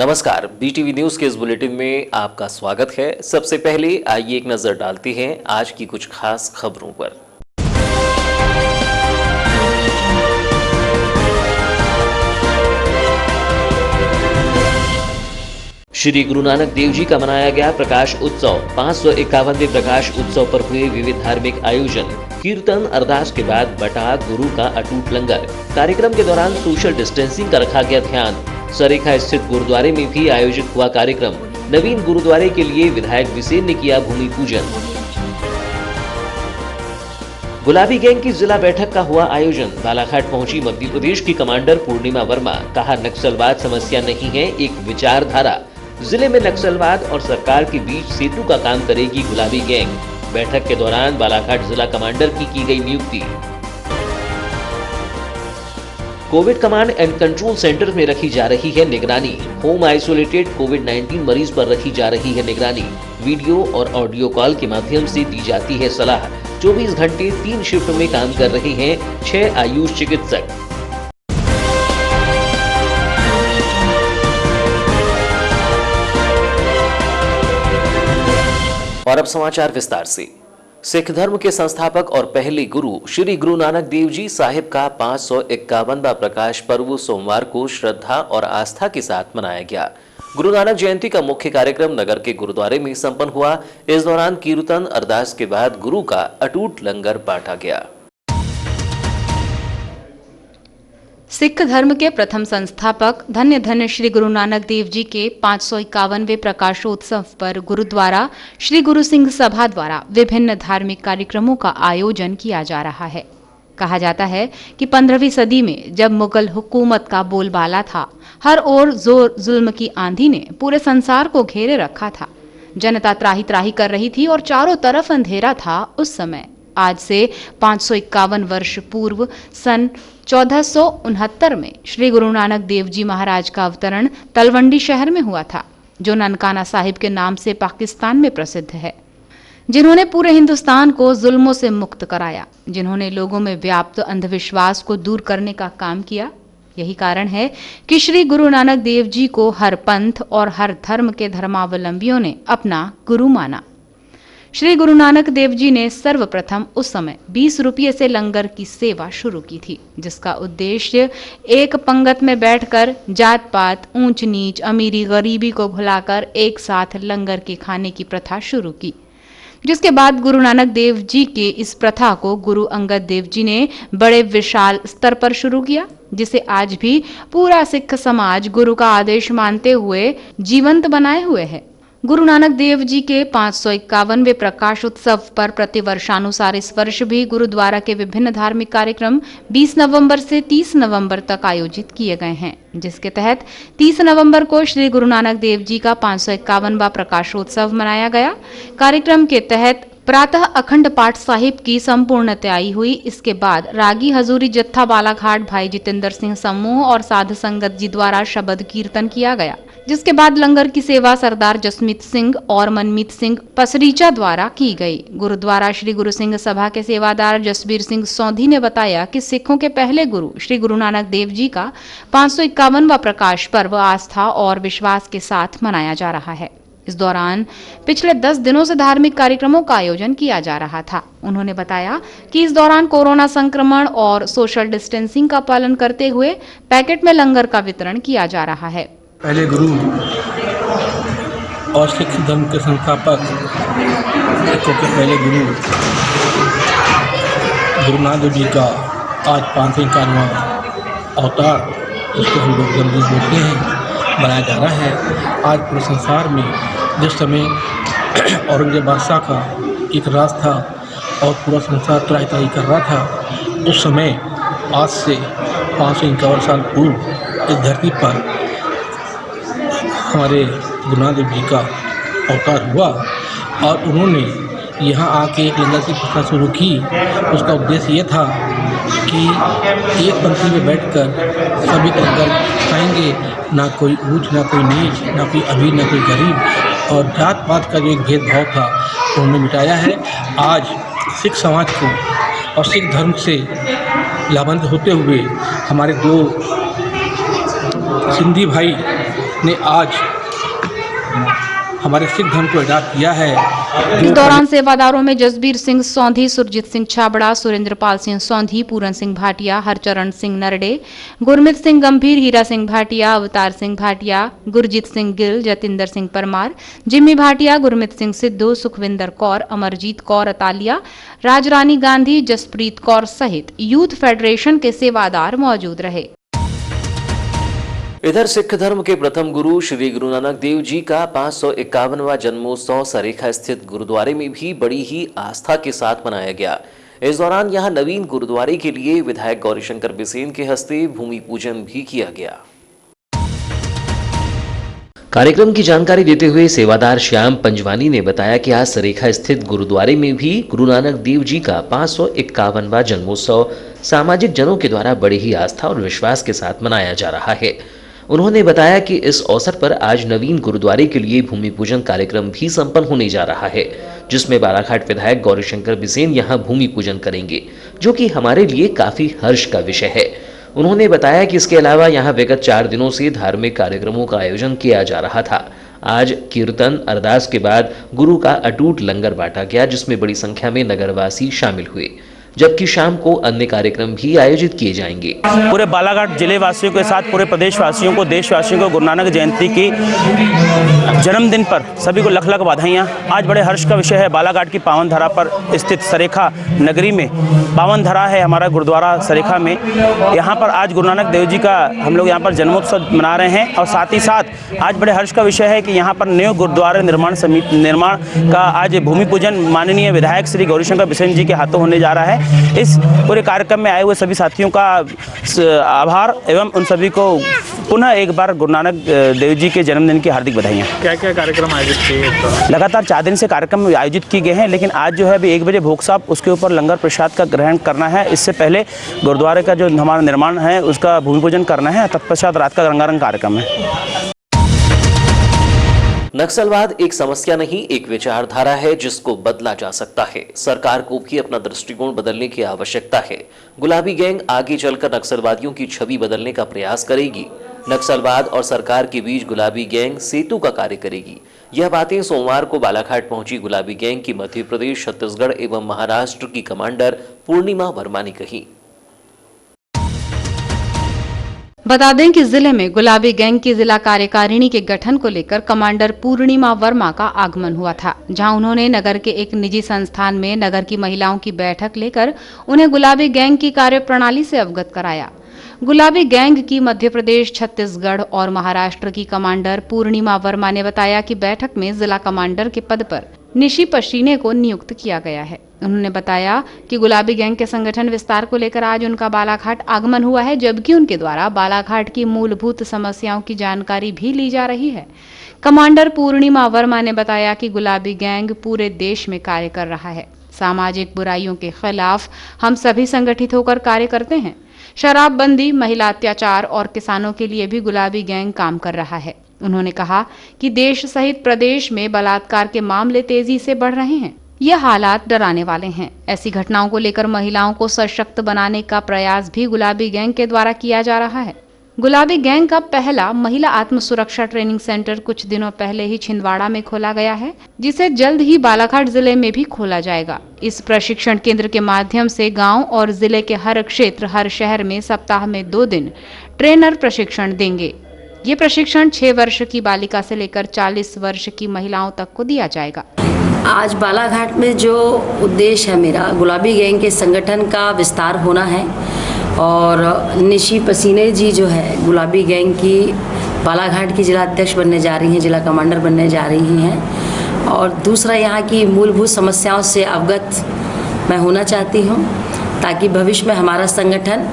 नमस्कार, BTV news के इस बुलेटिन में आपका स्वागत है। सबसे पहले आइए एक नजर डालते हैं आज की कुछ खास खबरों पर। श्री गुरु नानक देव जी का मनाया गया प्रकाश उत्सव। 551वें प्रकाश उत्सव पर हुए विविध धार्मिक आयोजन, कीर्तन, अरदास के बाद बटा गुरु का अटूट लंगर। कार्यक्रम के दौरान सोशल डिस्टेंसिंग का रखा गया ध्यान। सरेखा स्थित गुरुद्वारे में भी आयोजित हुआ कार्यक्रम। नवीन गुरुद्वारे के लिए विधायक विसेन ने किया भूमि पूजन। गुलाबी गैंग की जिला बैठक का हुआ आयोजन। बालाघाट पहुंची मध्य प्रदेश की कमांडर पूर्णिमा वर्मा। कहा, नक्सलवाद समस्या नहीं है, एक विचारधारा। जिले में नक्सलवाद और सरकार के बीच सेतु का काम करेगी गुलाबी गैंग। बैठक के दौरान बालाघाट जिला कमांडर की गई नियुक्ति। Covid command and control centre में रखी जा रही है निगरानी। होम आइसोलेटेड कोविड-19 मरीज पर रखी जा रही है निगरानी। वीडियो और ऑडियो कॉल के माध्यम से दी जाती है सलाह। 24 घंटे 3 शिफ्ट में काम कर रहे हैं 6 आयुष चिकित्सक। और अब समाचार विस्तार से। सिख धर्म के संस्थापक और पहले गुरु श्री गुरु नानक देव जी साहिब का 551वां प्रकाश पर्व सोमवार को श्रद्धा और आस्था के साथ मनाया गया। गुरु नानक जयंती का मुख्य कार्यक्रम नगर के गुरुद्वारे में संपन्न हुआ। इस दौरान कीर्तन, अरदास के बाद गुरु का अटूट लंगर बांटा गया। सिख धर्म के प्रथम संस्थापक धन्य धन्य श्री गुरु नानक देव जी के 551वें प्रकाशोत्सव पर गुरुद्वारा श्री गुरु सिंह सभा द्वारा विभिन्न धार्मिक कार्यक्रमों का आयोजन किया जा रहा है। कहा जाता है कि 15वीं सदी में जब मुगल हुकूमत का बोलबाला था, हर ओर जोर जुल्म की आंधी ने पूरे संसार को घेरे रखा था। जनता त्राही त्राही कर रही थी और चारों तरफ अंधेरा था। उस समय आज से 551 वर्ष पूर्व सन 1469 में श्री गुरु नानक देव जी महाराज का अवतरण तलवंडी शहर में हुआ था, जो ननकाना साहिब के नाम से पाकिस्तान में प्रसिद्ध है। जिन्होंने पूरे हिंदुस्तान को जुल्मों से मुक्त कराया, जिन्होंने लोगों में व्याप्त अंधविश्वास को दूर करने का काम किया। यही कारण है कि श्री गुरु नानक देव जी को हर पंथ और हर धर्म के धर्मावलंबियों ने अपना गुरु माना। श्री गुरु नानक देव जी ने सर्वप्रथम उस समय 20 रुपये से लंगर की सेवा शुरू की थी, जिसका उद्देश्य एक पंगत में बैठकर जात पात, ऊंच नीच, अमीरी गरीबी को भुलाकर एक साथ लंगर के खाने की प्रथा शुरू की। जिसके बाद गुरु नानक देव जी के इस प्रथा को गुरु अंगद देव जी ने बड़े विशाल स्तर पर शुरू किया, जिसे आज भी पूरा सिख समाज गुरु का आदेश मानते हुए जीवंत बनाए हुए है। गुरु नानक देव जी के 551वें प्रकाश उत्सव पर प्रतिवर्षानुसार इस वर्ष भी गुरुद्वारा के विभिन्न धार्मिक कार्यक्रम 20 नवंबर से 30 नवंबर तक आयोजित किए गए हैं, जिसके तहत 30 नवंबर को श्री गुरु नानक देव जी का 551वां प्रकाशोत्सव मनाया गया। कार्यक्रम के तहत प्रातः अखंड पाठ साहिब की संपूर्णताई हुई। इसके बाद रागी हजूरी जत्था बालाघाट भाई जितेंद्र सिंह समूह और साध संगत जी द्वारा शबद कीर्तन किया गया, जिसके बाद लंगर की सेवा सरदार जसमीत सिंह और मनमीत सिंह पसरीचा द्वारा की गई। गुरुद्वारा श्री गुरु सिंह सभा के सेवादार जसबीर सिंह सौधी ने बताया कि सिखों के पहले गुरु श्री गुरु नानक देव जी का 551वां प्रकाश पर्व आस्था और विश्वास के साथ मनाया जा रहा है। इस दौरान पिछले 10 दिनों से धार्मिक कार्यक्रमों का आयोजन किया जा रहा था। उन्होंने बताया कि इस दौरान कोरोना संक्रमण और सोशल डिस्टेंसिंग का पालन करते हुए पैकेट में लंगर का वितरण किया जा रहा है। पहले गुरु और सिख धर्म के संस्थापक, सिखों के पहले गुरु गुरु नानक देव जी का आज 551वां अवतार, जिसको हम लोग जल्दी बोलते हैं, मनाया जा रहा है। आज पूरे संसार में जिस समय औरंगजेब बादशाह का एक राज था और पूरा संसार त्राही त्राही कर रहा था, उस समय आज से 551 साल पूर्व इस धरती पर हमारे गुरु नानक देव जी का अवतार हुआ और उन्होंने यहाँ आके एक लंगर की प्रथा शुरू की। उसका उद्देश्य ये था कि एक पंक्ति में बैठकर सभी लंगर खाएंगे, ना कोई ऊंच, ना कोई नीच, ना कोई अमीर, ना कोई गरीब, और जात पात का जो एक भेदभाव था उन्होंने मिटाया है। आज सिख समाज को और सिख धर्म से लाभान्वित होते हुए हमारे दो सिंधी भाई ने आज हमारे सिख धर्म को अडॉप्ट किया है। इस दौरान सेवादारों में जसबीर सिंह सौंधी, सुरजीत सिंह छाबड़ा, सुरेंद्रपाल सिंह सौंधी, पूरन सिंह भाटिया, हरचरण सिंह नरडे, गुरमीत सिंह गंभीर, हीरा सिंह भाटिया, अवतार सिंह भाटिया, गुरजीत सिंह गिल, जतिंदर सिंह परमार, जिम्मी भाटिया, गुरमीत सिंह सिद्धू, सुखविंदर कौर, अमरजीत कौर अतालिया, राजरानी गांधी, जसप्रीत कौर सहित यूथ फेडरेशन के सेवादार मौजूद रहे। इधर सिख धर्म के प्रथम गुरु श्री गुरु नानक देव जी का 551वां जन्मोत्सव सरेखा स्थित गुरुद्वारे में भी बड़ी ही आस्था के साथ मनाया गया। इस दौरान यहां नवीन गुरुद्वारे के लिए विधायक गौरीशंकर बिसेन के हस्ते भूमि पूजन भी किया गया। कार्यक्रम की जानकारी देते हुए सेवादार श्याम पंजवानी ने बताया कि आज सरेखा स्थित गुरुद्वारे में भी गुरु नानक देव जी का 551वां जन्मोत्सव सामाजिक जनों के द्वारा बड़ी ही आस्था और विश्वास के साथ मनाया जा रहा है। उन्होंने बताया कि इस अवसर पर आज नवीन गुरुद्वारे के लिए भूमि पूजन कार्यक्रम भी संपन्न होने जा रहा है, जिसमें बालाघाट विधायक गौरीशंकर बिसेन यहां भूमि पूजन करेंगे, जो कि हमारे लिए काफी हर्ष का विषय है। उन्होंने बताया कि इसके अलावा यहां विगत 4 दिनों से धार्मिक कार्यक्रमों का आयोजन किया जा रहा था। आज कीर्तन अरदास के बाद गुरु का अटूट लंगर बांटा गया, जिसमें बड़ी संख्या में नगरवासी शामिल हुए, जबकि शाम को अन्य कार्यक्रम भी आयोजित किए जाएंगे। पूरे बालाघाट जिले वासियों के साथ पूरे प्रदेश वासियों को, देशवासियों को गुरु नानक जयंती की जन्मदिन पर सभी को लख लख बधाइयाँ। आज बड़े हर्ष का विषय है, बालाघाट की पावन धरा पर स्थित सरेखा नगरी में पावन धरा है हमारा गुरुद्वारा सरेखा में। यहाँ पर आज गुरु नानक देव जी का हम लोग यहाँ पर जन्मोत्सव मना रहे हैं और साथ ही साथ आज बड़े हर्ष का विषय है कि यहाँ पर नए गुरुद्वारा निर्माण का आज भूमि पूजन माननीय विधायक श्री गौरीशंकर बिसेन जी के हाथों होने जा रहा है। इस पूरे कार्यक्रम में आए हुए सभी साथियों का आभार एवं उन सभी को पुनः एक बार गुरु नानक देव जी के जन्मदिन की हार्दिक बधाइयाँ। क्या क्या कार्यक्रम आयोजित किए? लगातार 4 दिन से कार्यक्रम आयोजित किए गए हैं, लेकिन आज जो है अभी 1 बजे भोग साहब उसके ऊपर लंगर प्रसाद का ग्रहण करना है। इससे पहले गुरुद्वारे का जो हमारा निर्माण है उसका भूमि पूजन करना है, तत्पश्चात रात का रंगारंग कार्यक्रम है। नक्सलवाद एक समस्या नहीं, एक विचारधारा है जिसको बदला जा सकता है। सरकार को भी अपना दृष्टिकोण बदलने की आवश्यकता है। गुलाबी गैंग आगे चलकर नक्सलवादियों की छवि बदलने का प्रयास करेगी। नक्सलवाद और सरकार के बीच गुलाबी गैंग सेतु का कार्य करेगी। यह बातें सोमवार को बालाघाट पहुंची गुलाबी गैंग की मध्य प्रदेश, छत्तीसगढ़ एवं महाराष्ट्र की कमांडर पूर्णिमा वर्मा ने कही। बता दें कि जिले में गुलाबी गैंग की जिला कार्यकारिणी के गठन को लेकर कमांडर पूर्णिमा वर्मा का आगमन हुआ था, जहां उन्होंने नगर के एक निजी संस्थान में नगर की महिलाओं की बैठक लेकर उन्हें गुलाबी गैंग की कार्यप्रणाली से अवगत कराया। गुलाबी गैंग की मध्य प्रदेश, छत्तीसगढ़ और महाराष्ट्र की कमांडर पूर्णिमा वर्मा ने बताया कि बैठक में जिला कमांडर के पद पर निशी पशीने को नियुक्त किया गया है। उन्होंने बताया कि गुलाबी गैंग के संगठन विस्तार को लेकर आज उनका बालाघाट आगमन हुआ है, जबकि उनके द्वारा बालाघाट की मूलभूत समस्याओं की जानकारी भी ली जा रही है। कमांडर पूर्णिमा वर्मा ने बताया कि गुलाबी गैंग पूरे देश में कार्य कर रहा है। सामाजिक बुराइयों के खिलाफ हम सभी संगठित होकर कार्य करते हैं। शराबबंदी, महिला अत्याचार और किसानों के लिए भी गुलाबी गैंग काम कर रहा है। उन्होंने कहा कि देश सहित प्रदेश में बलात्कार के मामले तेजी से बढ़ रहे हैं। यह हालात डराने वाले हैं। ऐसी घटनाओं को लेकर महिलाओं को सशक्त बनाने का प्रयास भी गुलाबी गैंग के द्वारा किया जा रहा है। गुलाबी गैंग का पहला महिला आत्म सुरक्षा ट्रेनिंग सेंटर कुछ दिनों पहले ही छिंदवाड़ा में खोला गया है, जिसे जल्द ही बालाघाट जिले में भी खोला जाएगा। इस प्रशिक्षण केंद्र के माध्यम से गांव और जिले के हर क्षेत्र, हर शहर में सप्ताह में 2 दिन ट्रेनर प्रशिक्षण देंगे। ये प्रशिक्षण 6 वर्ष की बालिका से लेकर 40 वर्ष की महिलाओं तक को दिया जाएगा। आज बालाघाट में जो उद्देश्य है मेरा, गुलाबी गैंग के संगठन का विस्तार होना है और निशी पसीने जी जो है गुलाबी गैंग की बालाघाट की जिला अध्यक्ष बनने जा रही हैं, जिला कमांडर बनने जा रही हैं। और दूसरा, यहाँ की मूलभूत समस्याओं से अवगत मैं होना चाहती हूँ, ताकि भविष्य में हमारा संगठन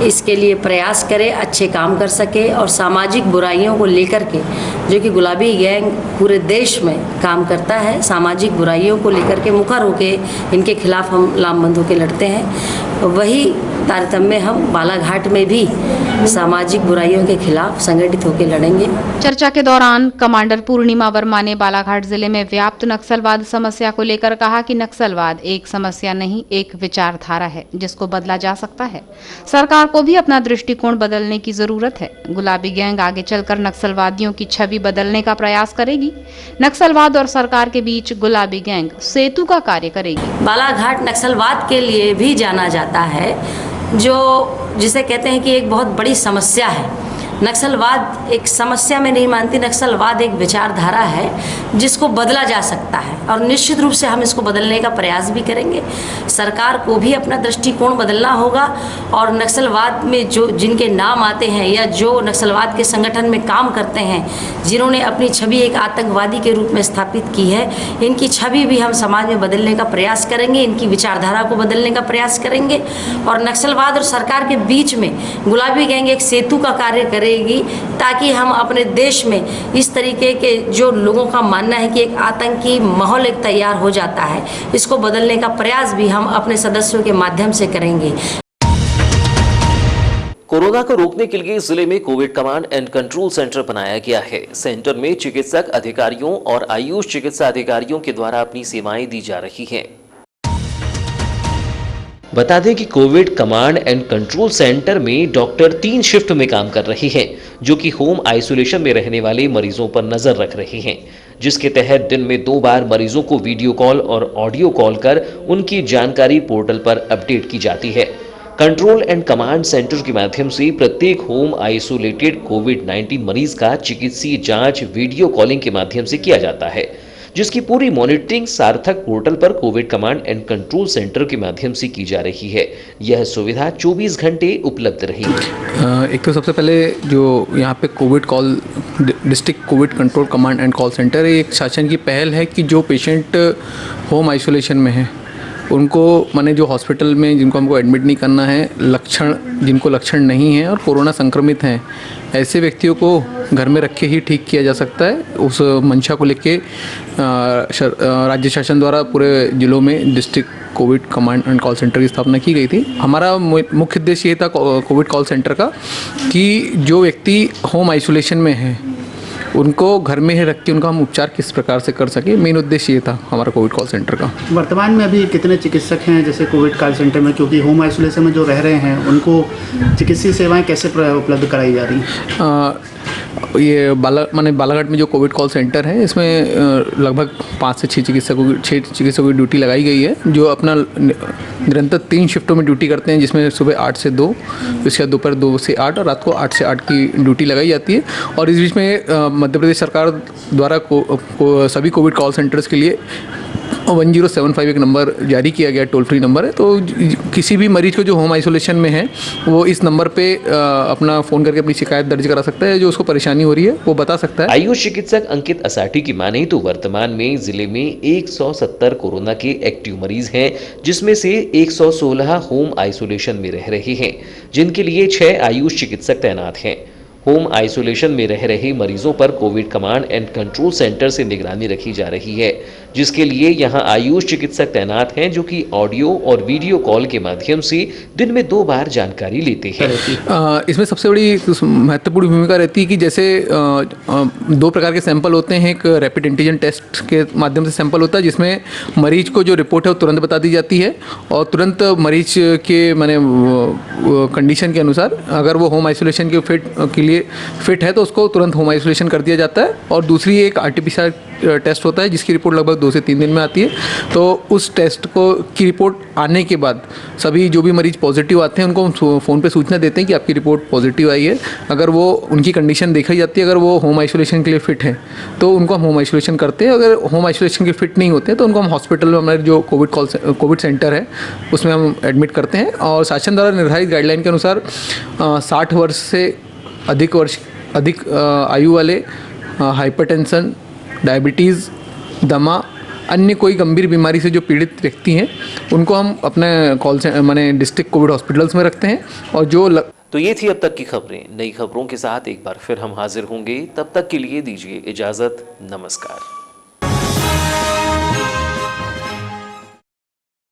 इसके लिए प्रयास करे, अच्छे काम कर सके और सामाजिक बुराइयों को लेकर के, जो कि गुलाबी गैंग पूरे देश में काम करता है, सामाजिक बुराइयों को लेकर के मुखर होके इनके खिलाफ हम लामबंद होकर लड़ते हैं। वही तारतम्य हम बालाघाट में भी सामाजिक बुराइयों के खिलाफ संगठित होकर लड़ेंगे। चर्चा के दौरान कमांडर पूर्णिमा वर्मा ने बालाघाट जिले में व्याप्त नक्सलवाद समस्या को लेकर कहा कि नक्सलवाद एक समस्या नहीं, एक विचारधारा है जिसको बदला जा सकता है। सरकार को भी अपना दृष्टिकोण बदलने की जरूरत है। गुलाबी गैंग आगे चलकर नक्सलवादियों की छवि बदलने का प्रयास करेगी। नक्सलवाद और सरकार के बीच गुलाबी गैंग सेतु का कार्य करेगी। बालाघाट नक्सलवाद के लिए भी जाना जाता है, जो जिसे कहते हैं कि एक बहुत बड़ी समस्या है। नक्सलवाद एक समस्या में नहीं मानती, नक्सलवाद एक विचारधारा है जिसको बदला जा सकता है और निश्चित रूप से हम इसको बदलने का प्रयास भी करेंगे। सरकार को भी अपना दृष्टिकोण बदलना होगा और नक्सलवाद में जो जिनके नाम आते हैं या जो नक्सलवाद के संगठन में काम करते हैं, जिन्होंने अपनी छवि एक आतंकवादी के रूप में स्थापित की है, इनकी छवि भी हम समाज में बदलने का प्रयास करेंगे, इनकी विचारधारा को बदलने का प्रयास करेंगे और नक्सलवाद और सरकार के बीच में गुलाबी गैंग एक सेतु का कार्य करेगी ताकि हम अपने देश में इस तरीके के जो लोगों का मानना है कि एक आतंकी माहौल एक तैयार हो जाता है, इसको बदलने का प्रयास भी हम अपने सदस्यों के माध्यम से करेंगे। कोरोना को रोकने के लिए जिले में Covid command and control centre बनाया गया है। सेंटर में चिकित्सक अधिकारियों और आयुष चिकित्सा अधिकारियों के द्वारा अपनी सेवाएं दी जा रही हैं। बता दें कि Covid command and control centre में डॉक्टर 3 शिफ्ट में काम कर रही हैं, जो कि होम आइसोलेशन में रहने वाले मरीजों पर नजर रख रहे हैं, जिसके तहत दिन में 2 बार मरीजों को वीडियो कॉल और ऑडियो कॉल कर उनकी जानकारी पोर्टल पर अपडेट की जाती है। कंट्रोल एंड कमांड सेंटर के माध्यम से प्रत्येक होम आइसोलेटेड कोविड-19 मरीज का चिकित्सीय जांच वीडियो कॉलिंग के माध्यम से किया जाता है, जिसकी पूरी मॉनिटरिंग सार्थक पोर्टल पर Covid command and control centre के माध्यम से की जा रही है। यह सुविधा 24 घंटे उपलब्ध रहेगी। एक तो सबसे पहले जो यहाँ पे Covid call district Covid control command and call centre है, एक शासन की पहल है कि जो पेशेंट होम आइसोलेशन में है उनको, माने जो हॉस्पिटल में जिनको हमको एडमिट नहीं करना है, जिनको लक्षण नहीं है और कोरोना संक्रमित हैं, ऐसे व्यक्तियों को घर में रख के ही ठीक किया जा सकता है। उस मंशा को लेके राज्य शासन द्वारा पूरे जिलों में district Covid command and call centre की स्थापना की गई थी। हमारा मुख्य उद्देश्य ये था कोविड कॉल सेंटर का कि जो व्यक्ति होम आइसोलेशन में है उनको घर में ही रख के उनका हम उपचार किस प्रकार से कर सके, मेन उद्देश्य ये था हमारा कोविड कॉल सेंटर का। वर्तमान में अभी कितने चिकित्सक हैं जैसे कोविड कॉल सेंटर में, क्योंकि होम आइसोलेशन में जो रह रहे हैं उनको चिकित्सीय सेवाएं कैसे उपलब्ध कराई जा रही हैं? ये बालाघाट में जो कोविड कॉल सेंटर है, इसमें लगभग 5 से 6 चिकित्सकों की ड्यूटी लगाई गई है, जो अपना निरंतर 3 शिफ्टों में ड्यूटी करते हैं, जिसमें सुबह 8 से 2, उसके बाद दोपहर 2 से 8 और रात को 8 से 8 की ड्यूटी लगाई जाती है। और इस बीच में मध्य प्रदेश सरकार द्वारा सभी कोविड कॉल सेंटर्स के लिए 1075 एक नंबर जारी किया गया, टोल फ्री नंबर है। तो किसी भी मरीज को जो होम आइसोलेशन में है वो इस नंबर पे अपना फ़ोन करके अपनी शिकायत दर्ज करा सकता है, जो उसको परेशानी हो रही है वो बता सकता है। आयुष चिकित्सक अंकित असाठी की माने तो वर्तमान में जिले में 170 कोरोना के एक्टिव मरीज हैं, जिसमें से 116 होम आइसोलेशन में रह रहे हैं, जिनके लिए 6 आयुष चिकित्सक तैनात हैं। होम आइसोलेशन में रह रहे मरीजों पर Covid command and control centre से निगरानी रखी जा रही है, जिसके लिए यहां आयुष चिकित्सक तैनात हैं, जो कि ऑडियो और वीडियो कॉल के माध्यम से दिन में 2 बार जानकारी लेते हैं। इसमें सबसे बड़ी महत्वपूर्ण भूमिका रहती है कि जैसे 2 प्रकार के सैंपल होते हैं। एक रैपिड एंटीजन टेस्ट के माध्यम से सैंपल होता है, जिसमें मरीज को जो रिपोर्ट है वो तुरंत बता दी जाती है और तुरंत मरीज के कंडीशन के अनुसार अगर वो होम आइसोलेशन के लिए फिट है तो उसको तुरंत होम आइसोलेशन कर दिया जाता है। और दूसरी एक RT-PCR टेस्ट होता है, जिसकी रिपोर्ट लगभग 2 से 3 दिन में आती है। तो उस टेस्ट की रिपोर्ट आने के बाद सभी जो भी मरीज पॉजिटिव आते हैं उनको फ़ोन पे सूचना देते हैं कि आपकी रिपोर्ट पॉजिटिव आई है। अगर वो उनकी कंडीशन देखी जाती है, अगर वो होम आइसोलेशन के लिए फ़िट है तो उनको हम होम आइसोलेशन करते हैं। अगर होम आइसोलेशन के फिट नहीं होते तो उनको हम हॉस्पिटल में, हमारे जो कोविड सेंटर है उसमें हम एडमिट करते हैं। और शासन द्वारा निर्धारित गाइडलाइन के अनुसार 60 वर्ष से अधिक आयु वाले, हाइपरटेंशन, डायबिटीज़, दमा, अन्य कोई गंभीर बीमारी से जो पीड़ित व्यक्ति हैं उनको हम अपने डिस्ट्रिक्ट कोविड हॉस्पिटल्स में रखते हैं। और तो ये थी अब तक की खबरें। नई खबरों के साथ एक बार फिर हम हाजिर होंगे, तब तक के लिए दीजिए इजाज़त। नमस्कार।